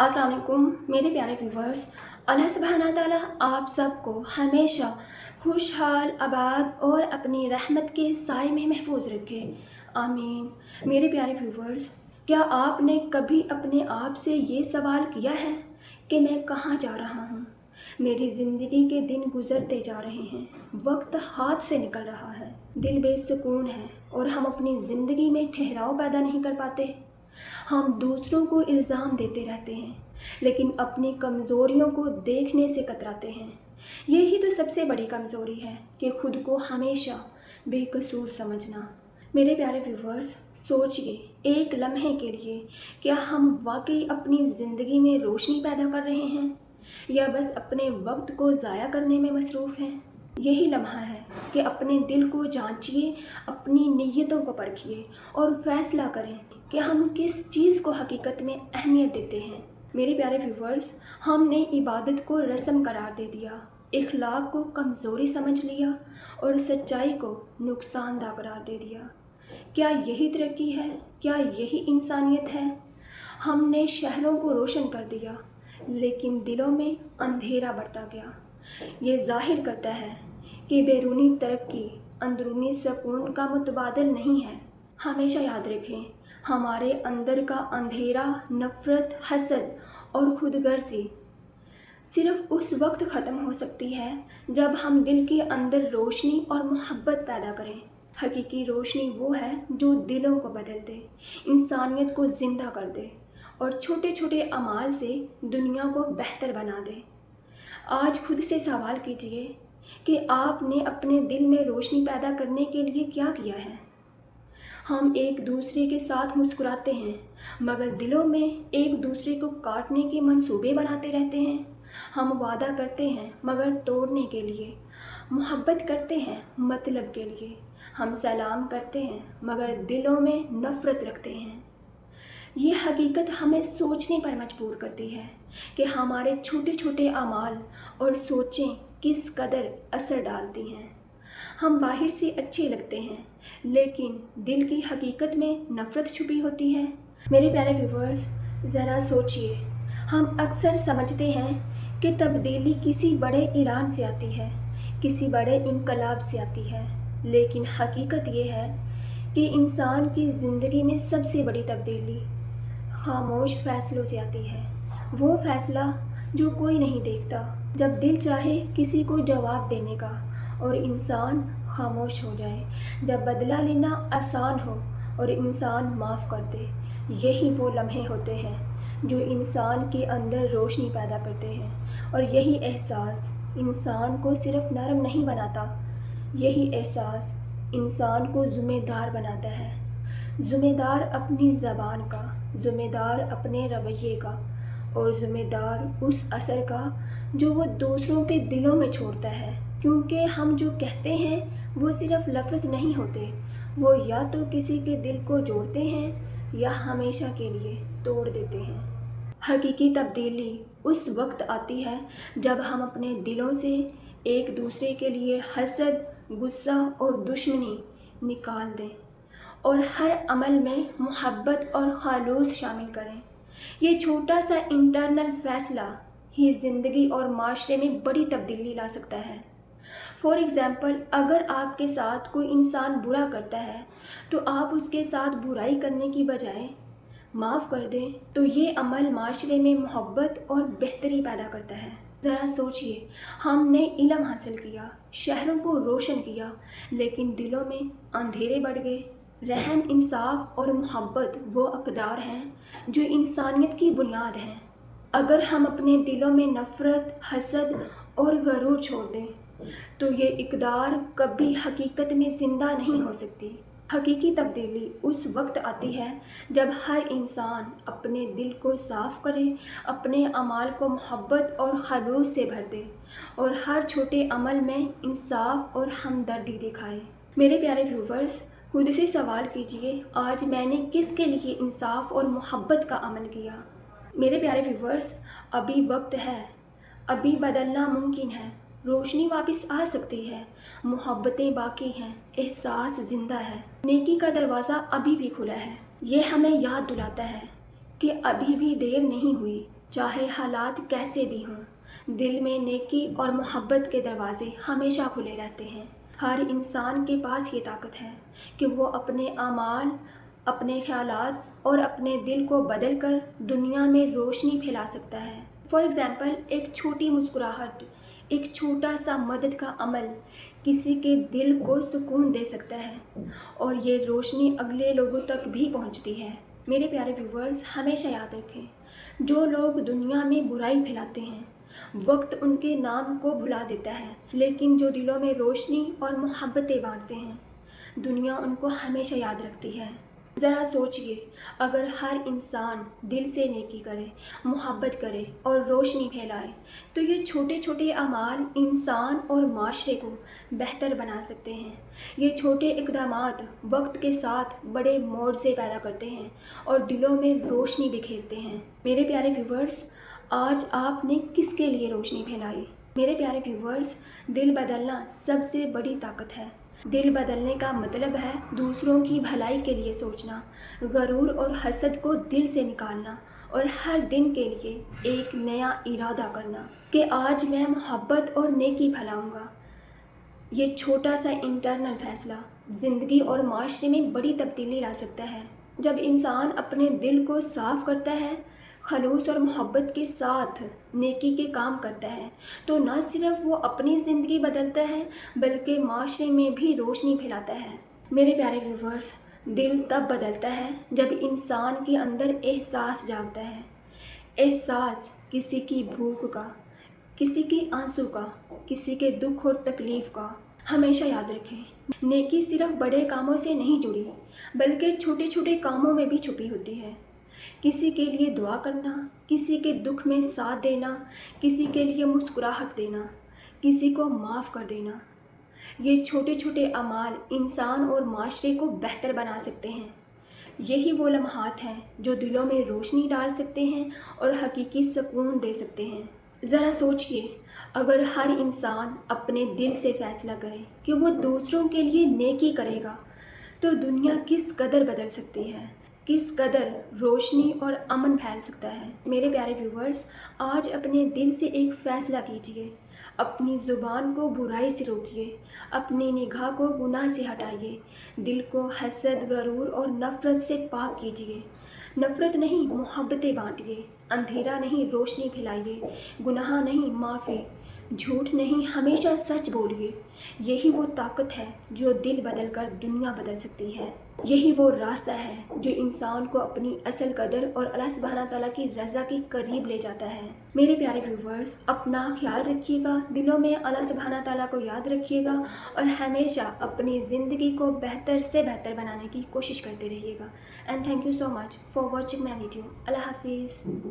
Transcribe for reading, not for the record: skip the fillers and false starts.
अस्सलाम वालेकुम मेरे प्यारे व्यूवर्स। अल्लाह सुब्हाना ताला आप सबको हमेशा खुशहाल आबाद और अपनी रहमत के साए में महफूज रखे, आमीन। मेरे प्यारे व्यूवर्स, क्या आपने कभी अपने आप से ये सवाल किया है कि मैं कहाँ जा रहा हूँ? मेरी ज़िंदगी के दिन गुजरते जा रहे हैं, वक्त हाथ से निकल रहा है, दिल बेसुकून है और हम अपनी ज़िंदगी में ठहराव पैदा नहीं कर पाते। हम दूसरों को इल्ज़ाम देते रहते हैं, लेकिन अपनी कमज़ोरियों को देखने से कतराते हैं। यही तो सबसे बड़ी कमज़ोरी है कि खुद को हमेशा बेकसूर समझना। मेरे प्यारे व्यूवर्स, सोचिए एक लम्हे के लिए, क्या हम वाकई अपनी ज़िंदगी में रोशनी पैदा कर रहे हैं या बस अपने वक्त को ज़ाया करने में मसरूफ़ हैं? यही लम्हा है कि अपने दिल को जांचिए, अपनी नीयतों को परखिए और फैसला करें कि हम किस चीज़ को हकीकत में अहमियत देते हैं। मेरे प्यारे व्यूवर्स, हमने इबादत को रस्म करार दे दिया, इखलाक को कमज़ोरी समझ लिया और सच्चाई को नुकसानदा करार दे दिया। क्या यही तरक्की है? क्या यही इंसानियत है? हमने शहरों को रोशन कर दिया, लेकिन दिलों में अंधेरा बढ़ता गया। ये जाहिर करता है कि बैरूनी तरक्की अंदरूनी सुकून का मुतबादिल नहीं है। हमेशा याद रखें, हमारे अंदर का अंधेरा, नफ़रत, हसद और खुदगर्जी सिर्फ़ उस वक्त ख़त्म हो सकती है जब हम दिल के अंदर रोशनी और मोहब्बत पैदा करें। हकीकी रोशनी वो है जो दिलों को बदल दे, इंसानियत को ज़िंदा कर दे और छोटे छोटे अमाल से दुनिया को बेहतर बना दे। आज खुद से सवाल कीजिए कि आपने अपने दिल में रोशनी पैदा करने के लिए क्या किया है। हम एक दूसरे के साथ मुस्कुराते हैं, मगर दिलों में एक दूसरे को काटने के मंसूबे बनाते रहते हैं। हम वादा करते हैं मगर तोड़ने के लिए, मोहब्बत करते हैं मतलब के लिए। हम सलाम करते हैं मगर दिलों में नफ़रत रखते हैं। ये हकीकत हमें सोचने पर मजबूर करती है कि हमारे छोटे छोटे अमाल और सोचें किस कदर असर डालती हैं। हम बाहर से अच्छे लगते हैं, लेकिन दिल की हकीकत में नफ़रत छुपी होती है। मेरे प्यारे व्यूवर्स, ज़रा सोचिए, हम अक्सर समझते हैं कि तब्दीली किसी बड़े ऐलान से आती है, किसी बड़े इनकलाब से आती है, लेकिन हकीकत ये है कि इंसान की ज़िंदगी में सबसे बड़ी तब्दीली खामोश फ़ैसलों से आती है। वो फ़ैसला जो कोई नहीं देखता, जब दिल चाहे किसी को जवाब देने का और इंसान खामोश हो जाए, जब बदला लेना आसान हो और इंसान माफ़ कर दे। यही वो लम्हे होते हैं जो इंसान के अंदर रोशनी पैदा करते हैं, और यही एहसास इंसान को सिर्फ़ नरम नहीं बनाता, यही एहसास इंसान को ज़िम्मेदार बनाता है। ज़िम्मेदार अपनी ज़बान का, ज़िम्मेदार अपने रवैये का और ज़िम्मेदार उस असर का जो वो दूसरों के दिलों में छोड़ता है। क्योंकि हम जो कहते हैं वो सिर्फ़ लफ्ज़ नहीं होते, वो या तो किसी के दिल को जोड़ते हैं या हमेशा के लिए तोड़ देते हैं। हकीकी तब्दीली उस वक्त आती है जब हम अपने दिलों से एक दूसरे के लिए हसद, गुस्सा और दुश्मनी निकाल दें और हर अमल में मोहब्बत और खालूस शामिल करें। ये छोटा सा इंटरनल फ़ैसला ही ज़िंदगी और माशरे में बड़ी तब्दीली ला सकता है। फॉर एग्ज़ाम्पल, अगर आपके साथ कोई इंसान बुरा करता है तो आप उसके साथ बुराई करने की बजाय माफ़ कर दें, तो ये अमल माशरे में मोहब्बत और बेहतरी पैदा करता है। ज़रा सोचिए, हमने इल्म हासिल किया, शहरों को रोशन किया, लेकिन दिलों में अंधेरे बढ़ गए। रहम, इंसाफ और मोहब्बत वो अक़दार हैं जो इंसानियत की बुनियाद हैं। अगर हम अपने दिलों में नफ़रत, हसद और गरूर छोड़ दें, तो ये इक़दार कभी हकीकत में ज़िंदा नहीं हो सकती। हकीकी तब्दीली उस वक्त आती है जब हर इंसान अपने दिल को साफ़ करे, अपने अमाल को मोहब्बत और खलूस से भर दे और हर छोटे अमल में इंसाफ और हमदर्दी दिखाए। मेरे प्यारे व्यूवर्स, खुद से सवाल कीजिए, आज मैंने किसके लिए इंसाफ और मोहब्बत का अमल किया? मेरे प्यारे व्यूवर्स, अभी वक्त है, अभी बदलना मुमकिन है, रोशनी वापस आ सकती है, मोहब्बतें बाकी हैं, एहसास ज़िंदा है, नेकी का दरवाज़ा अभी भी खुला है। ये हमें याद दिलाता है कि अभी भी देर नहीं हुई, چاہے حالات کیسے بھی ہوں، دل میں نیکی اور محبت کے دروازے ہمیشہ کھلے رہتے ہیں۔ ہر انسان کے پاس یہ طاقت ہے کہ وہ اپنے اعمال، اپنے خیالات اور اپنے دل کو بدل کر دنیا میں روشنی پھیلا سکتا ہے۔ فار ایگزامپل، ایک چھوٹی مسکراہٹ، ایک چھوٹا سا مدد کا عمل کسی کے دل کو سکون دے سکتا ہے، اور یہ روشنی اگلے لوگوں تک بھی پہنچتی ہے۔ میرے پیارے ویورز، ہمیشہ یاد رکھیں، جو لوگ دنیا میں برائی پھیلاتے ہیں، وقت ان کے نام کو بھلا دیتا ہے، لیکن جو دلوں میں روشنی اور محبتیں بانٹتے ہیں، دنیا ان کو ہمیشہ یاد رکھتی ہے۔ ذرا سوچئے، اگر ہر انسان دل سے نیکی کرے، محبت کرے اور روشنی پھیلائے، تو یہ چھوٹے چھوٹے اعمال انسان اور معاشرے کو بہتر بنا سکتے ہیں۔ یہ چھوٹے اقدامات وقت کے ساتھ بڑے معجزے پیدا کرتے ہیں اور دلوں میں روشنی بکھیرتے ہیں۔ میرے پیارے ویورز، آج آپ نے کس کے لیے روشنی پھیلائی؟ میرے پیارے ویورز، دل بدلنا سب سے بڑی طاقت ہے۔ دل بدلنے کا مطلب ہے دوسروں کی بھلائی کے لیے سوچنا، غرور اور حسد کو دل سے نکالنا، اور ہر دن کے لیے ایک نیا ارادہ کرنا کہ آج میں محبت اور نیکی پھیلاؤں گا۔ یہ چھوٹا سا انٹرنل فیصلہ زندگی اور معاشرے میں بڑی تبدیلی لا سکتا ہے۔ جب انسان اپنے دل کو صاف کرتا ہے، خلوص اور محبت کے ساتھ نیکی کے کام کرتا ہے، تو نہ صرف وہ اپنی زندگی بدلتا ہے بلکہ معاشرے میں بھی روشنی پھیلاتا ہے۔ میرے پیارے ویورز، دل تب بدلتا ہے جب انسان کے اندر احساس جاگتا ہے۔ احساس کسی کی بھوک کا، کسی کے آنسو کا، کسی کے دکھ اور تکلیف کا۔ ہمیشہ یاد رکھیں، نیکی صرف بڑے کاموں سے نہیں جڑی، بلکہ چھوٹے چھوٹے کاموں میں بھی چھپی ہوتی ہے۔ کسی کے لیے دعا کرنا، کسی کے دکھ میں ساتھ دینا، کسی کے لیے مسکراہٹ دینا، کسی کو معاف کر دینا، یہ چھوٹے چھوٹے اعمال انسان اور معاشرے کو بہتر بنا سکتے ہیں۔ یہی وہ لمحات ہیں جو دلوں میں روشنی ڈال سکتے ہیں اور حقیقی سکون دے سکتے ہیں۔ ذرا سوچئے، اگر ہر انسان اپنے دل سے فیصلہ کرے کہ وہ دوسروں کے لیے نیکی کرے گا، تو دنیا کس قدر بدل سکتی ہے، کس قدر روشنی اور امن پھیل سکتا ہے۔ میرے پیارے ویورز، آج اپنے دل سے ایک فیصلہ کیجئے، اپنی زبان کو برائی سے روکیے، اپنی نگاہ کو گناہ سے ہٹائیے، دل کو حسد، غرور اور نفرت سے پاک کیجئے۔ نفرت نہیں، محبتیں بانٹیے، اندھیرا نہیں، روشنی پھیلائیے، گناہ نہیں، معافی، جھوٹ نہیں، ہمیشہ سچ بولیے۔ یہی وہ طاقت ہے جو دل بدل کر دنیا بدل سکتی ہے۔ یہی وہ راستہ ہے جو انسان کو اپنی اصل قدر اور اللہ سبحانہ تعالیٰ کی رضا کے قریب لے جاتا ہے۔ میرے پیارے ویورز، اپنا خیال رکھیے گا، دلوں میں اللہ سبحانہ تعالیٰ کو یاد رکھیے گا، اور ہمیشہ اپنی زندگی کو بہتر سے بہتر بنانے کی کوشش کرتے رہیے گا۔ And thank you so much for watching my video. اللہ حافظ۔